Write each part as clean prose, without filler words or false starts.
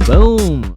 Boom!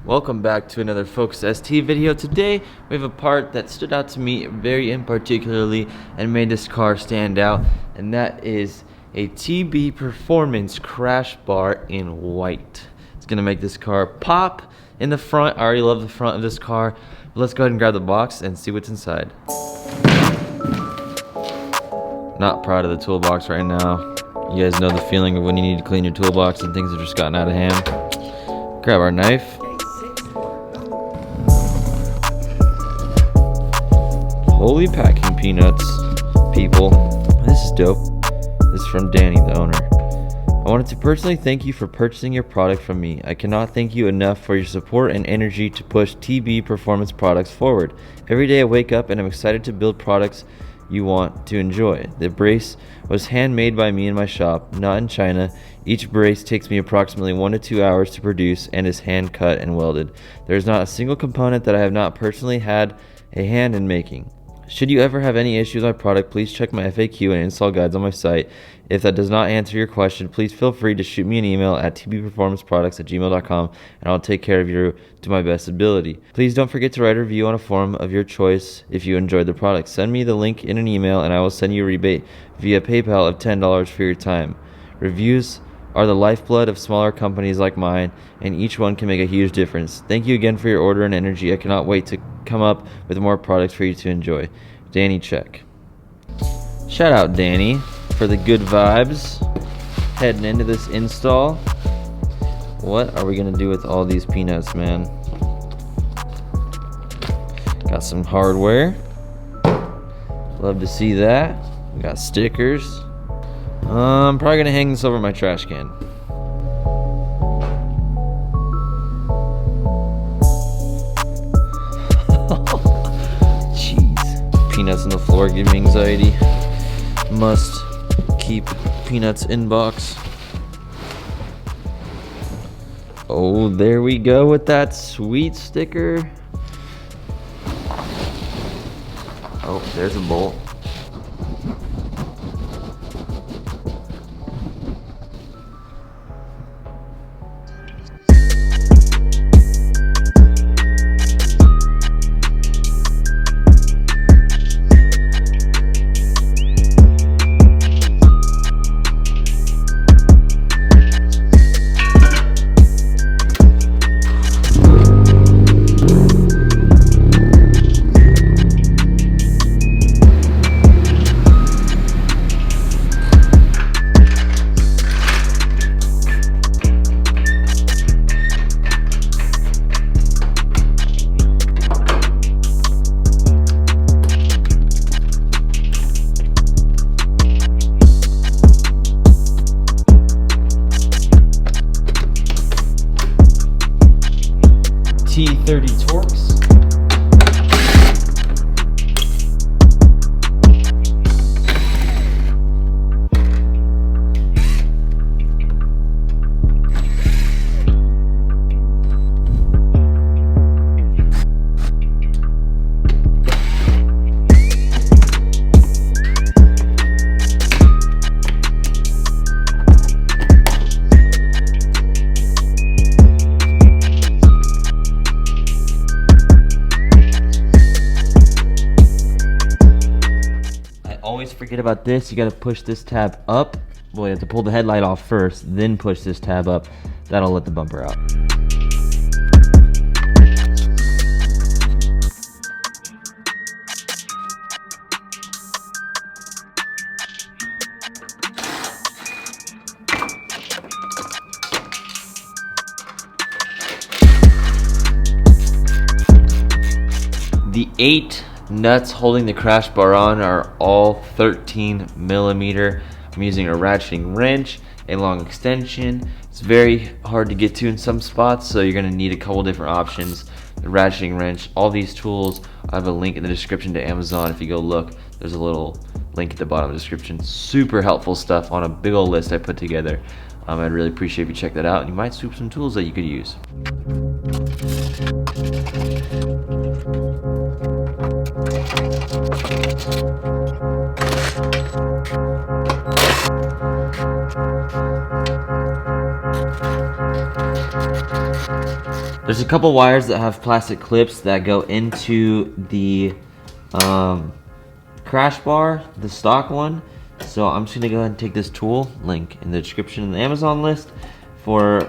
Welcome back to another Focus ST video. Today we have a part that stood out to me very in particularly and made this car stand out, and that is a TB Performance crash bar in white. It's gonna make this car pop in the front. I already love the front of this car. But let's go ahead and grab the box and see what's inside. Not proud of the toolbox right now. You guys know the feeling of when you need to clean your toolbox and things have just gotten out of hand. Grab our knife. Holy packing peanuts, people. This is dope. This is from Danny, the owner. I wanted to personally thank you for purchasing your product from me. I cannot thank you enough for your support and energy to push TB Performance products forward. Every day I wake up and I'm excited to build products you want to enjoy. The brace was handmade by me in my shop, not in China. Each brace takes me approximately 1 to 2 hours to produce and is hand cut and welded. There is not a single component that I have not personally had a hand in making. Should you ever have any issues with my product, please check my FAQ and install guides on my site. If that does not answer your question, please feel free to shoot me an email at tbperformanceproducts@gmail.com and I'll take care of you to my best ability. Please don't forget to write a review on a forum of your choice if you enjoyed the product. Send me the link in an email and I will send you a rebate via PayPal of $10 for your time. Reviews are the lifeblood of smaller companies like mine, and each one can make a huge difference. Thank you again for your order and energy. I cannot wait to come up with more products for you to enjoy. Danny Check. Shout out Danny for the good vibes heading into this install. What are we gonna do with all these peanuts, man? Got some hardware. Love to see that. We got stickers. I'm probably gonna hang this over my trash can. Jeez, peanuts on the floor give me anxiety. Must keep peanuts in box. Oh, there we go with that sweet sticker. Oh, there's a bolt. T30 Torx. Always forget about this. You got to push this tab up. Well, you have to pull the headlight off first, then push this tab up. That'll let the bumper out. The 8 nuts holding the crash bar on are all 13 millimeter. I'm using a ratcheting wrench, a long extension. It's very hard to get to in some spots, so you're gonna need a couple different options. The ratcheting wrench, all these tools, I have a link in the description to Amazon. If you go look, there's a little link at the bottom of the description. Super helpful stuff on a big old list I put together. I'd really appreciate if you check that out, and you might swoop some tools that you could use. There's a couple wires that have plastic clips that go into the crash bar, the stock one. So I'm just gonna go ahead and take this tool, link in the description in the Amazon list, for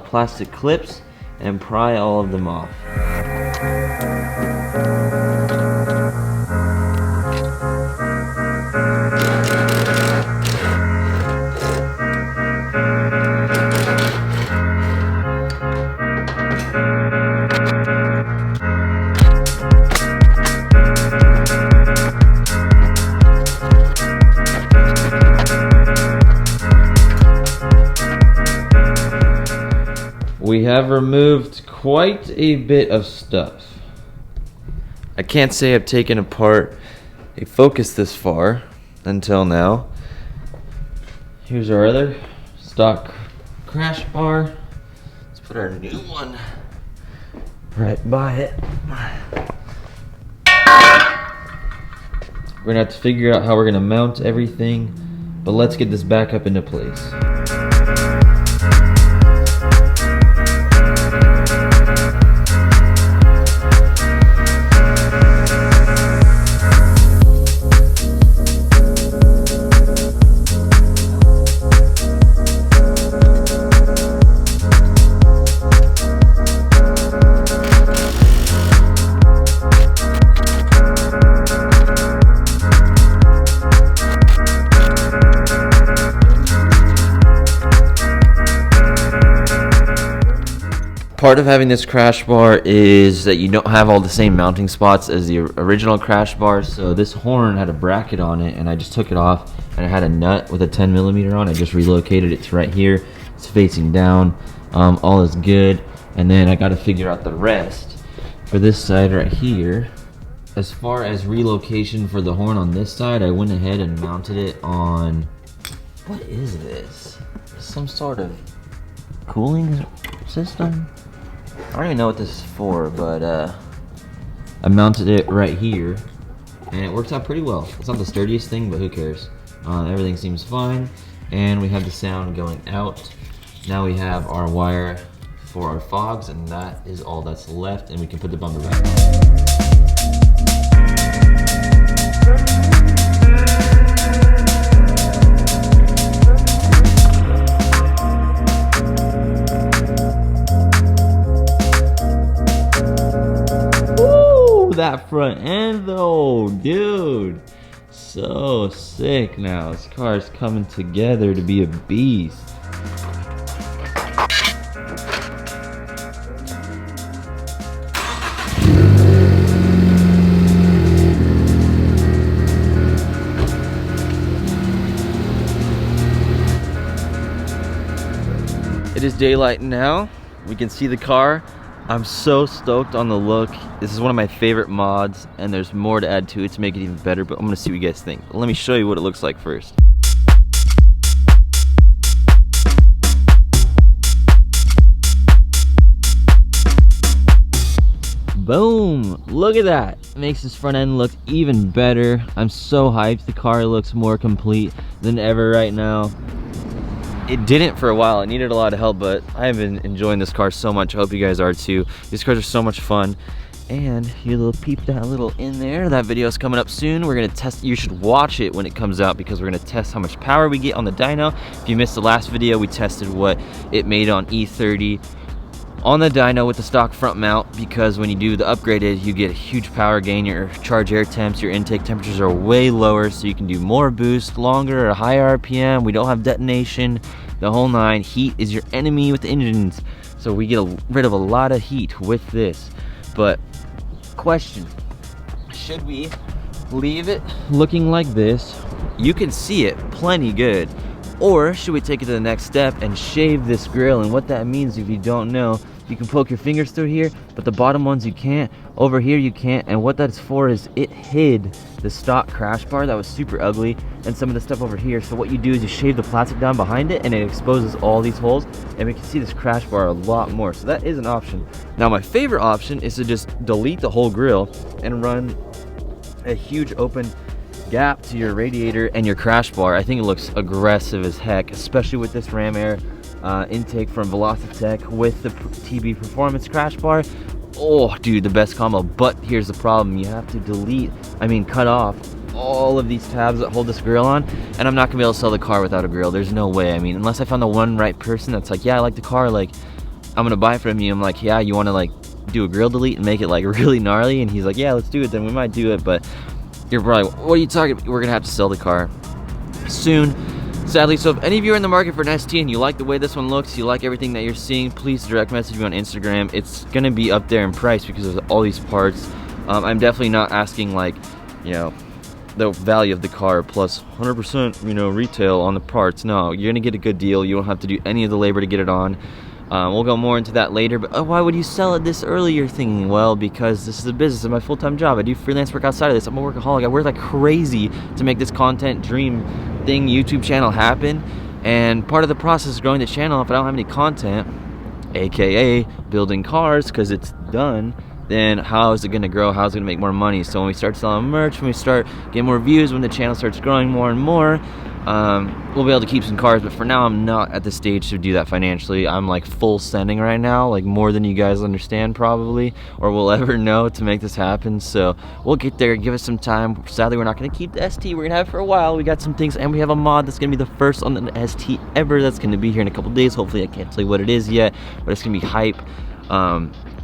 plastic clips and pry all of them off. We have removed quite a bit of stuff. I can't say I've taken apart a Focus this far until now. Here's our other stock crash bar. Let's put our new one right by it. We're gonna have to figure out how we're gonna mount everything, but let's get this back up into place. Part of having this crash bar is that you don't have all the same mounting spots as the original crash bar. So this horn had a bracket on it and I just took it off, and it had a nut with a 10mm on. I just relocated it to right here. It's facing down. All is good. And then I got to figure out the rest for this side right here. As far as relocation for the horn on this side, I went ahead and mounted it on, what is this? Some sort of cooling system? I don't even know what this is for, but I mounted it right here, and it works out pretty well. It's not the sturdiest thing, but who cares? Everything seems fine, and we have the sound going out. Now we have our wire for our fogs, and that is all that's left, and we can put the bumper back on. That front end though, dude, so sick. Now this car is coming together to be a beast. It is daylight now. We can see the car. I'm so stoked on the look. This is one of my favorite mods, and there's more to add to it to make it even better, but I'm gonna see what you guys think. Let me show you what it looks like first. Boom! Look at that. It makes this front end look even better. I'm so hyped. The car looks more complete than ever right now. It didn't for a while. It needed a lot of help, but I have been enjoying this car so much. I hope you guys are too. These cars are so much fun. And you little peep that little in there. That video is coming up soon. We're gonna test. You should watch it when it comes out, because we're gonna test how much power we get on the dyno. If you missed the last video, we tested what it made on E30 on the dyno with the stock front mount, because when you do the upgraded, you get a huge power gain. Your charge air temps, your intake temperatures are way lower, so you can do more boost, longer, or higher RPM. We don't have detonation, the whole nine. Heat is your enemy with engines, so we get rid of a lot of heat with this. But question, should we leave it looking like this? You can see it plenty good. Or should we take it to the next step and shave this grill? And what that means, if you don't know, you can poke your fingers through here, but the bottom ones you can't. Over here you can't. And what that's for is it hid the stock crash bar that was super ugly and some of the stuff over here. So what you do is you shave the plastic down behind it, and it exposes all these holes, and we can see this crash bar a lot more. So that is an option. Now my favorite option is to just delete the whole grill and run a huge open gap to your radiator and your crash bar. I think it looks aggressive as heck, especially with this ram air intake from Velocitech with the TB Performance crash bar. Oh, dude, the best combo. But here's the problem: you have to cut off all of these tabs that hold this grill on, and I'm not gonna be able to sell the car without a grill. There's no way. I mean, unless I found the one right person that's like, yeah, I like the car, like, I'm gonna buy it from you. I'm like, yeah, you want to like do a grill delete and make it like really gnarly? And he's like, yeah, let's do it. Then we might do it. But you're probably, what are you talking about? We're gonna have to sell the car soon, sadly. So if any of you are in the market for an ST and you like the way this one looks, you like everything that you're seeing, please direct message me on Instagram. It's gonna be up there in price because of all these parts. I'm definitely not asking like, you know, the value of the car plus 100%, you know, retail on the parts. No, you're gonna get a good deal. You don't have to do any of the labor to get it on. We'll go more into that later, but why would you sell it this early? You're thinking, well, because this is a business, it's my full-time job. I do freelance work outside of this. I'm a workaholic. I work like crazy to make this content dream thing, YouTube channel happen. And part of the process is growing the channel. If I don't have any content, aka building cars, because it's done, then how is it going to grow? How is it going to make more money? So when we start selling merch, when we start getting more views, when the channel starts growing more and more, we'll be able to keep some cars. But for now, I'm not at the stage to do that financially. I'm like full sending right now, like more than you guys understand probably, or will ever know, to make this happen. So we'll get there. Give us some time. Sadly, we're not going to keep the ST. We're going to have it for a while. We got some things, and we have a mod that's going to be the first on the ST ever. That's going to be here in a couple days. Hopefully, I can't tell you what it is yet, but it's going to be hype.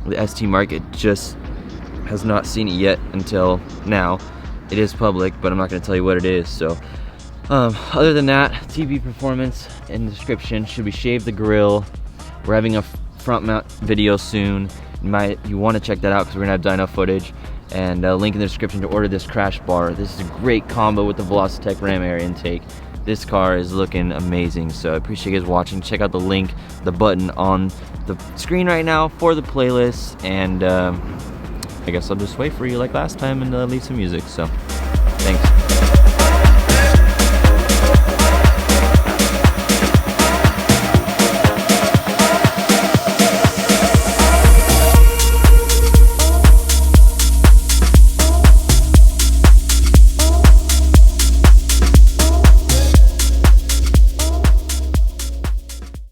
The ST market just has not seen it yet until now. It is public, but I'm not going to tell you what it is. So other than that, TB Performance in the description. Should we shave the grill? We're having a front mount video soon. You want to check that out because we're going to have dyno footage. And link in the description to order this crash bar. This is a great combo with the Velocitech ram air intake. This car is looking amazing, so I appreciate you guys watching. Check out the link, the button on the screen right now for the playlist, and I guess I'll just wait for you like last time and leave some music. So thanks.